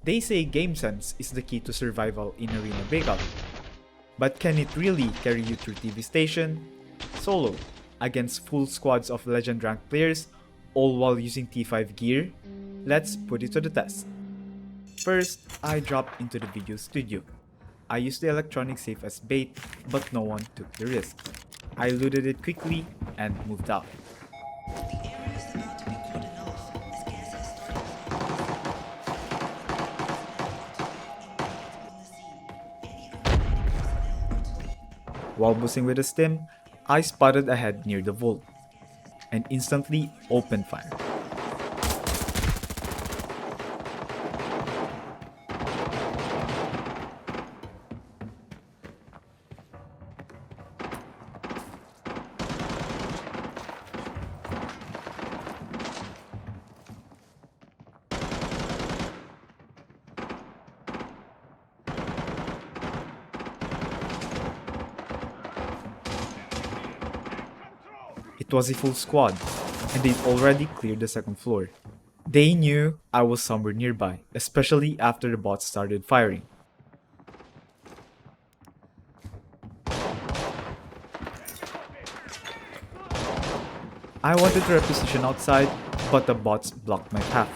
They say game sense is the key to survival in Arena Breakout. But can it really carry you through TV station, solo, against full squads of legend ranked players, all while using T5 gear? Let's put it to the test. First, I dropped into the video studio. I used the electronic safe as bait, but no one took the risk. I looted it quickly and moved out. While boosting with a stim, I spotted a head near the vault and instantly opened fire. It was a full squad, and they'd already cleared the second floor. They knew I was somewhere nearby, especially after the bots started firing. I wanted to reposition outside, but the bots blocked my path.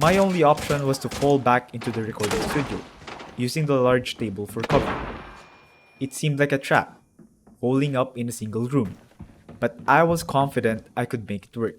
My only option was to fall back into the recording studio, using the large table for cover. It seemed like a trap, holding up in a single room, but I was confident I could make it work.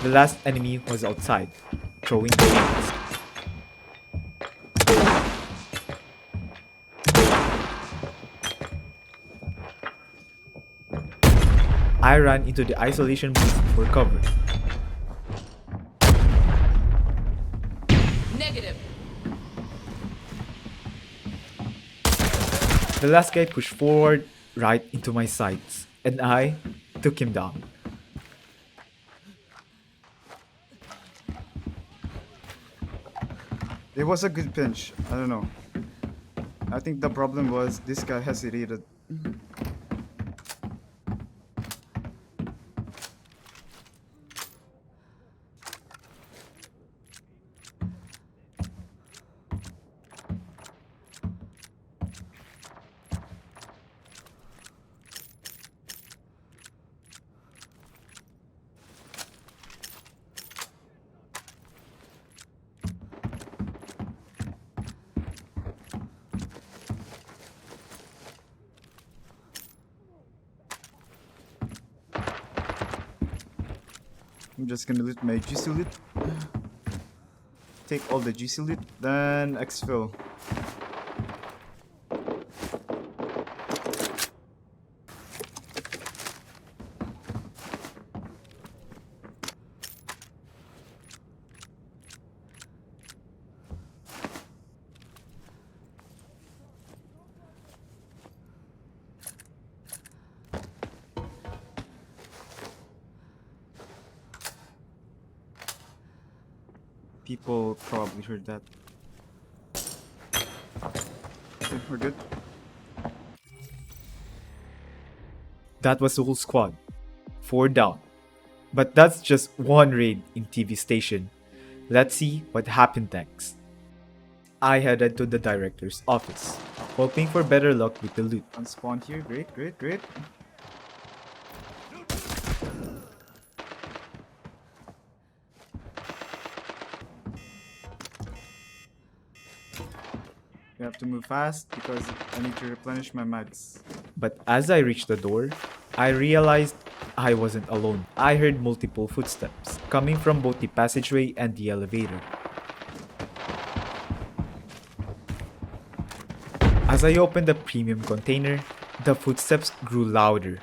The last enemy was outside, throwing grenades. I ran into the isolation booth for cover. Negative. The last guy pushed forward right into my sights, and I took him down. It was a good pinch. I don't know. I think the problem was this guy hesitated. I'm just gonna loot my GC loot. Take all the GC loot, then exfil. People probably heard that. Okay, we're good. That was the whole squad. 4 down. But that's just one raid in TV station. Let's see what happened next. I headed to the director's office, hoping for better luck with the loot. Unspawned here. Great, great, great. We have to move fast because I need to replenish my mags. But as I reached the door, I realized I wasn't alone. I heard multiple footsteps coming from both the passageway and the elevator. As I opened the premium container, the footsteps grew louder.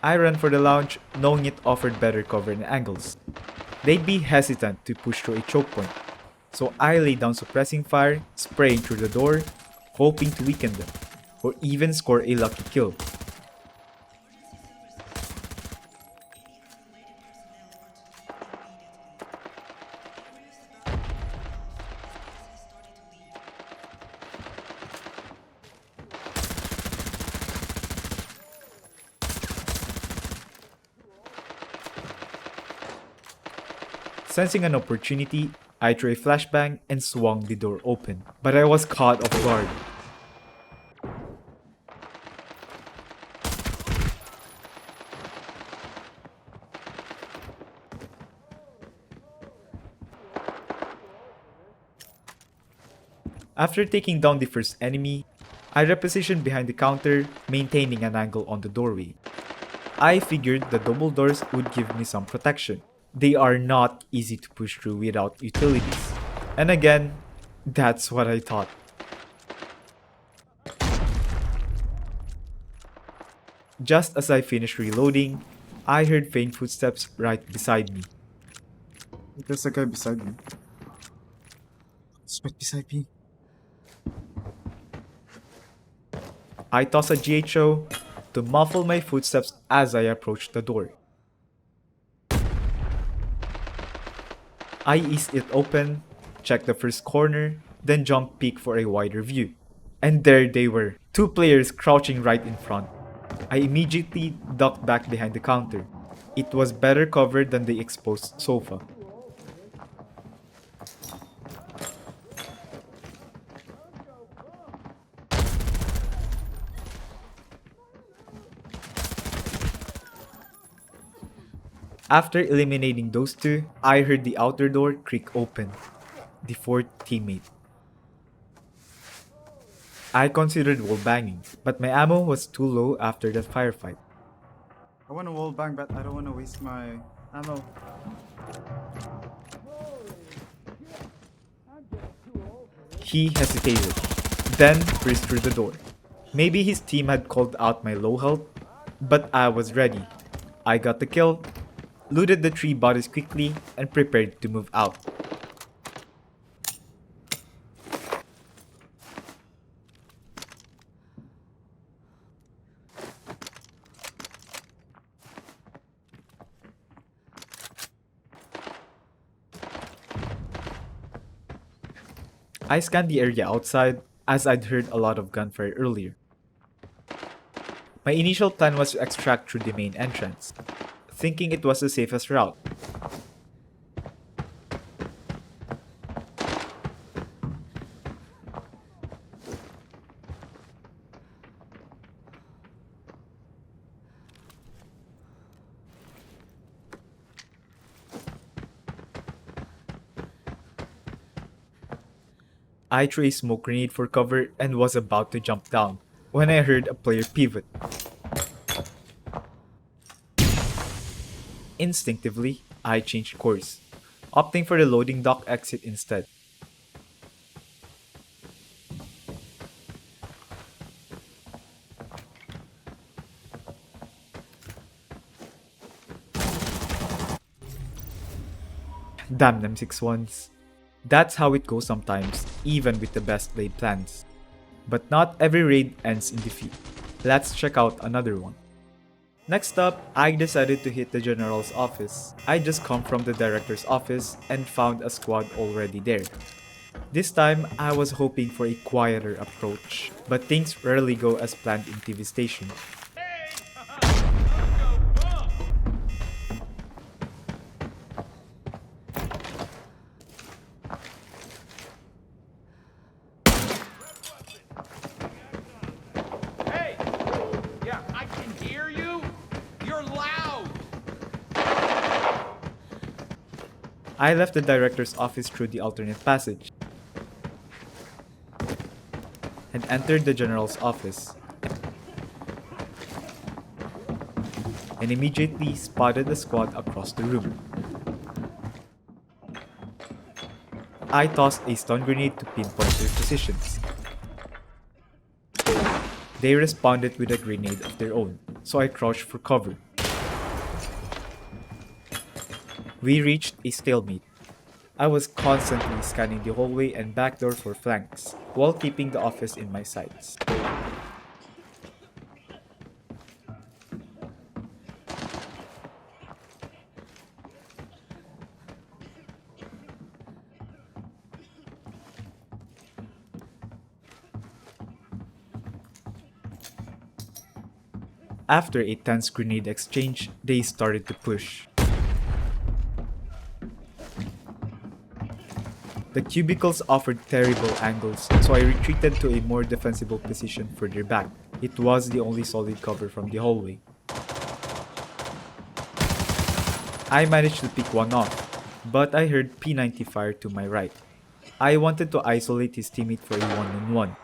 I ran for the lounge, knowing it offered better cover and angles. They'd be hesitant to push through a choke point, so I laid down suppressing fire, spraying through the door, hoping to weaken them, or even score a lucky kill. Sensing an opportunity, I threw a flashbang and swung the door open, but I was caught off guard. After taking down the first enemy, I repositioned behind the counter, maintaining an angle on the doorway. I figured the double doors would give me some protection. They are not easy to push through without utilities. And again, that's what I thought. Just as I finished reloading, I heard faint footsteps right beside me. There's a guy beside me. It's right beside me. I tossed a GHO to muffle my footsteps as I approached the door. I eased it open, checked the first corner, then jumped peek for a wider view. And there they were, two players crouching right in front. I immediately ducked back behind the counter. It was better covered than the exposed sofa. After eliminating those two, I heard the outer door creak open. The fourth teammate. I considered wallbanging, but my ammo was too low after that firefight. I want to wall bang, but I don't want to waste my ammo. He hesitated, then burst through the door. Maybe his team had called out my low health, but I was ready. I got the kill, looted the 3 bodies quickly, and prepared to move out. I scanned the area outside, as I'd heard a lot of gunfire earlier. My initial plan was to extract through the main entrance, thinking it was the safest route. I threw a smoke grenade for cover and was about to jump down when I heard a player pivot. Instinctively, I changed course, opting for the loading dock exit instead. Damn them 6-1s. That's how it goes sometimes, even with the best laid plans. But not every raid ends in defeat. Let's check out another one. Next up, I decided to hit the general's office. I just come from the director's office and found a squad already there. This time, I was hoping for a quieter approach, but things rarely go as planned in TV station. Hey! Yeah, I can hear you. You're loud. I left the director's office through the alternate passage and entered the general's office, and immediately spotted a squad across the room. I tossed a stun grenade to pinpoint their positions. They responded with a grenade of their own, so I crouched for cover. We reached a stalemate. I was constantly scanning the hallway and back door for flanks, while keeping the office in my sights. After a tense grenade exchange, they started to push. The cubicles offered terrible angles, so I retreated to a more defensible position further back. It was the only solid cover from the hallway. I managed to pick one off, but I heard P90 fire to my right. I wanted to isolate his teammate for a one-on-one.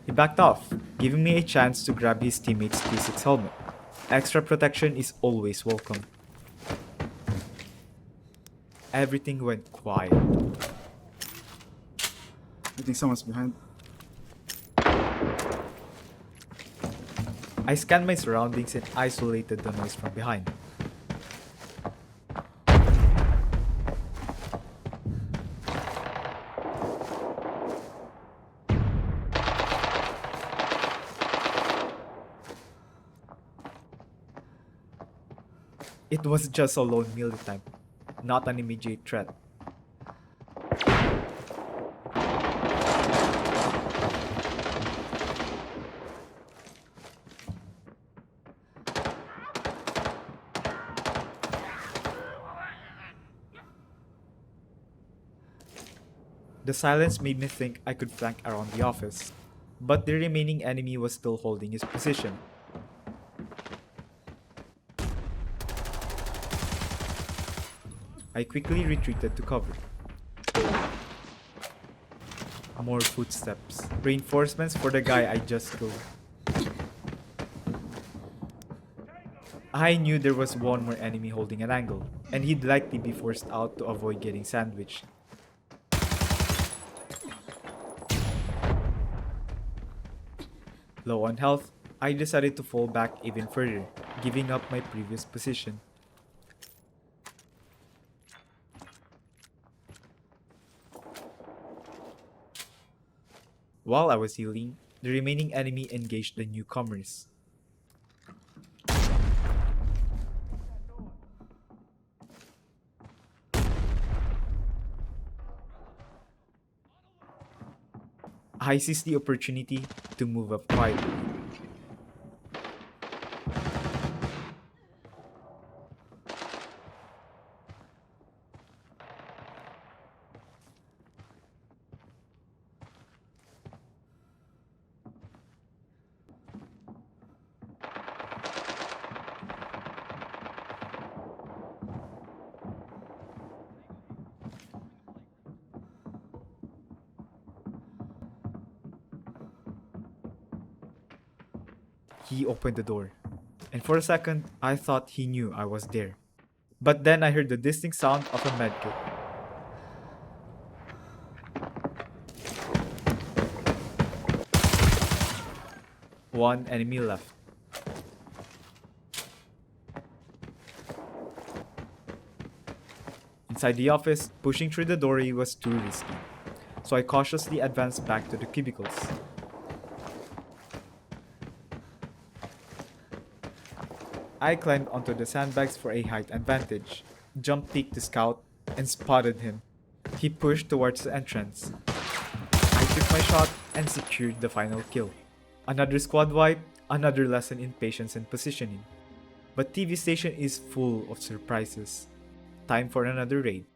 He backed off, giving me a chance to grab his teammate's T6 helmet. Extra protection is always welcome. Everything went quiet. I think someone's behind. I scanned my surroundings and isolated the noise from behind. It was just a lone militant, not an immediate threat. The silence made me think I could flank around the office, but the remaining enemy was still holding his position. I quickly retreated to cover. More footsteps. Reinforcements for the guy I just killed. I knew there was one more enemy holding an angle, and he'd likely be forced out to avoid getting sandwiched. Low on health, I decided to fall back even further, giving up my previous position. While I was healing, the remaining enemy engaged the newcomers. I seized the opportunity to move up quietly. He opened the door, and for a second, I thought he knew I was there. But then I heard the distinct sound of a medkit. One enemy left. Inside the office, pushing through the doorway was too risky, so I cautiously advanced back to the cubicles. I climbed onto the sandbags for a height advantage, jumped peak to scout, and spotted him. He pushed towards the entrance. I took my shot and secured the final kill. Another squad wipe, another lesson in patience and positioning. But TV station is full of surprises. Time for another raid.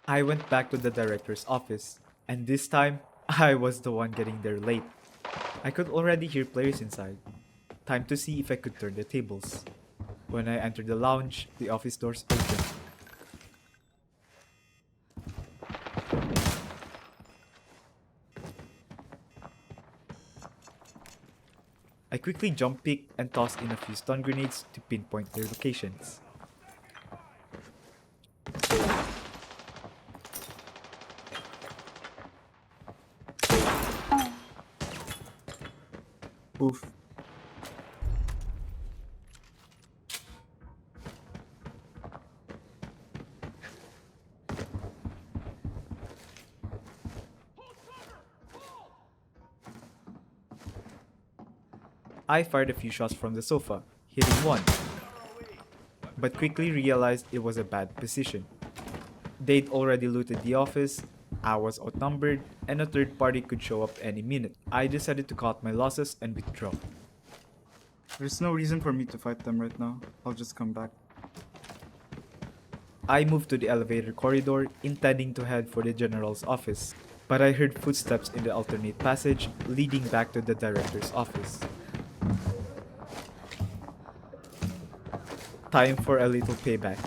I went back to the director's office, and this time, I was the one getting there late. I could already hear players inside. Time to see if I could turn the tables. When I entered the lounge, the office doors opened. I quickly jump peeked and tossed in a few stun grenades to pinpoint their locations. Oof. I fired a few shots from the sofa, hitting one, but quickly realized it was a bad position. They'd already looted the office, I was outnumbered, and a third party could show up any minute. I decided to cut my losses and withdraw. There's no reason for me to fight them right now. I'll just come back. I moved to the elevator corridor, intending to head for the general's office, but I heard footsteps in the alternate passage leading back to the director's office. Time for a little payback.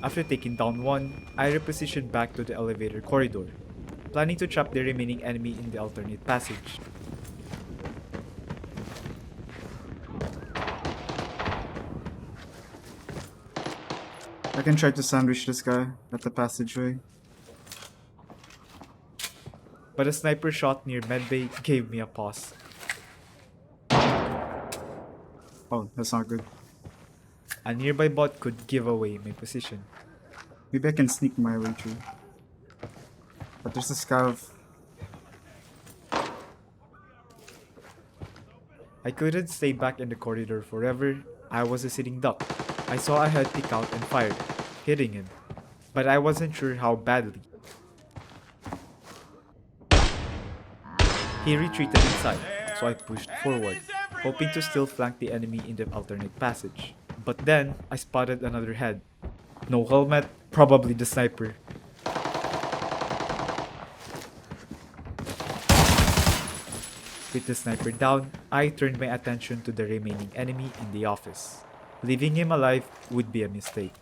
After taking down one, I repositioned back to the elevator corridor, planning to trap the remaining enemy in the alternate passage. I can try to sandwich this guy at the passageway. But a sniper shot near medbay gave me a pause. Oh, that's not good. A nearby bot could give away my position. Maybe I can sneak my way through. But there's a scav. I couldn't stay back in the corridor forever. I was a sitting duck. I saw a head peek out and fired, hitting him. But I wasn't sure how badly. He retreated inside, so I pushed forward, hoping to still flank the enemy in the alternate passage. But then, I spotted another head. No helmet, probably the sniper. With the sniper down, I turned my attention to the remaining enemy in the office. Leaving him alive would be a mistake.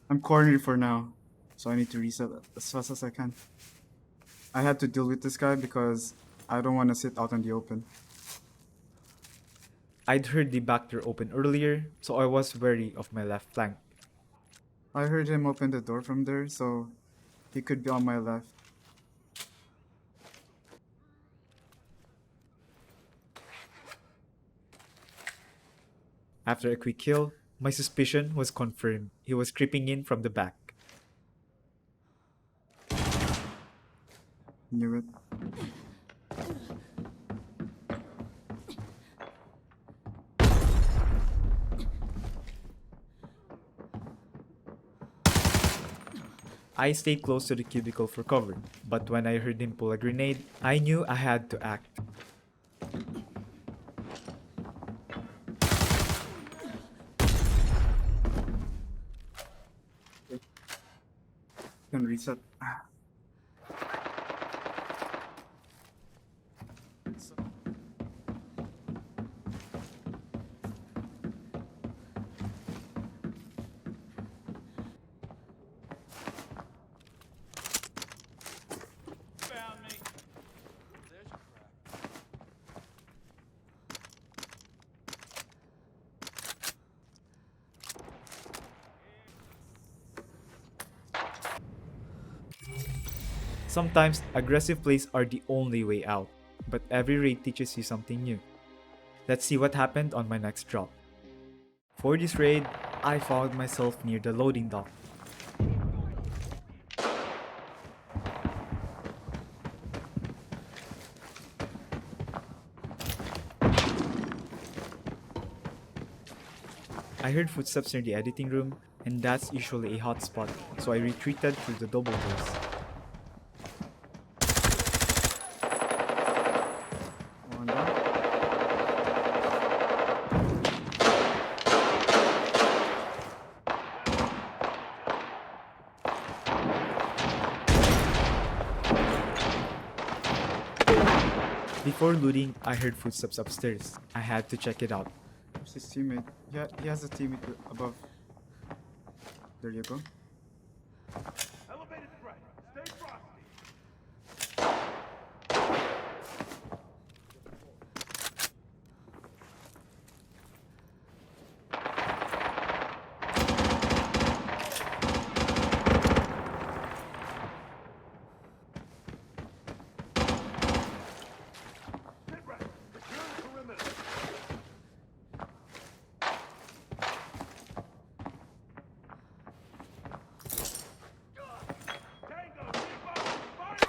I'm cornered for now, so I need to reset as fast as I can. I had to deal with this guy because I don't want to sit out in the open. I'd heard the back door open earlier, so I was wary of my left flank. I heard him open the door from there, so he could be on my left. After a quick kill, my suspicion was confirmed. He was creeping in from the back. Knew it. I stayed close to the cubicle for cover, but when I heard him pull a grenade, I knew I had to act. Can reset. Found me. There's your crack. Sometimes aggressive plays are the only way out, but every raid teaches you something new. Let's see what happened on my next drop. For this raid, I found myself near the loading dock. I heard footsteps near the editing room, and that's usually a hot spot, so I retreated through the double doors. One down. Before looting, I heard footsteps upstairs. I had to check it out. Where's his teammate? Yeah, he has a teammate above. There you go. Elevated threat. Stay frosty. Sit right. Secure the perimeter. Tango, keep up. Fire!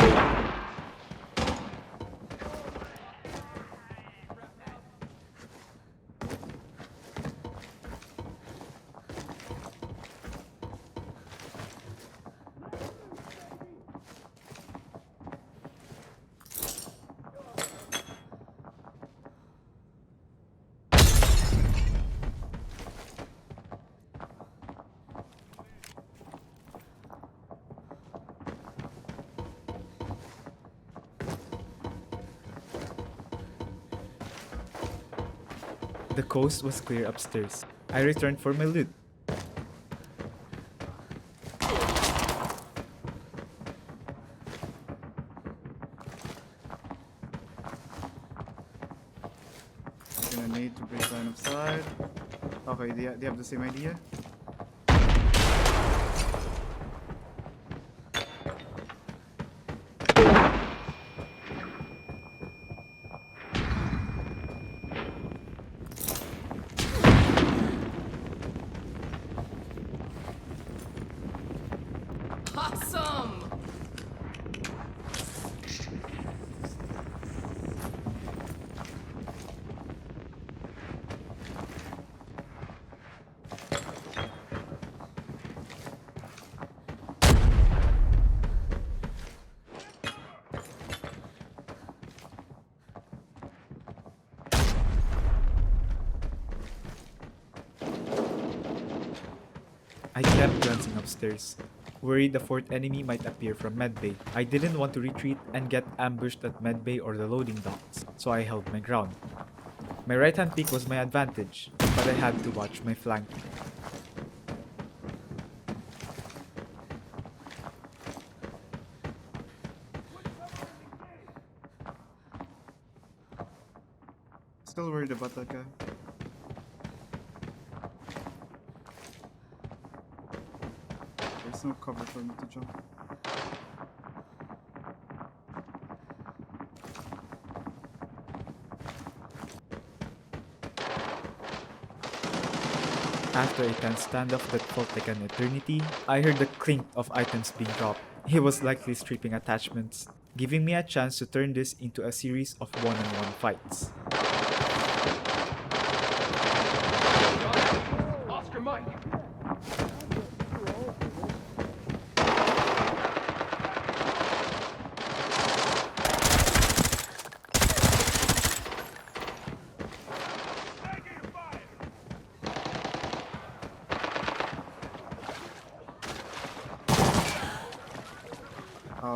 The coast was clear upstairs. I returned for my loot. I'm gonna need to break line of sight. Okay, they have the same idea. Awesome! I kept glancing upstairs, worried the fourth enemy might appear from medbay. I didn't want to retreat and get ambushed at medbay or the loading docks, so I held my ground. My right hand peek was my advantage, but I had to watch my flank. Still worried about that guy. There's no cover for me to jump. After a tense standoff that felt like an eternity, I heard the clink of items being dropped. He was likely stripping attachments, giving me a chance to turn this into a series of one-on-one fights. Oscar Mike.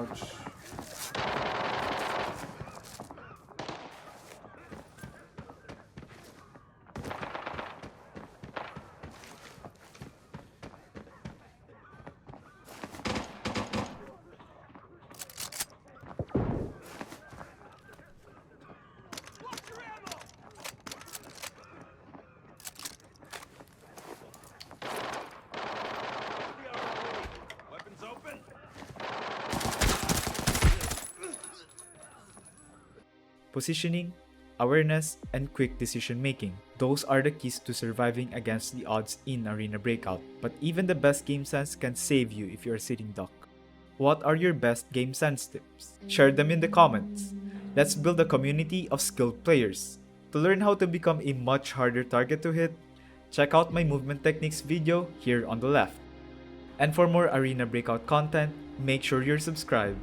Ouch. Weapons open. Positioning, awareness, and quick decision making. Those are the keys to surviving against the odds in Arena Breakout. But even the best game sense can save you if you are sitting duck. What are your best game sense tips? Share them in the comments. Let's build a community of skilled players. To learn how to become a much harder target to hit, check out my movement techniques video here on the left. And for more Arena Breakout content, make sure you're subscribed.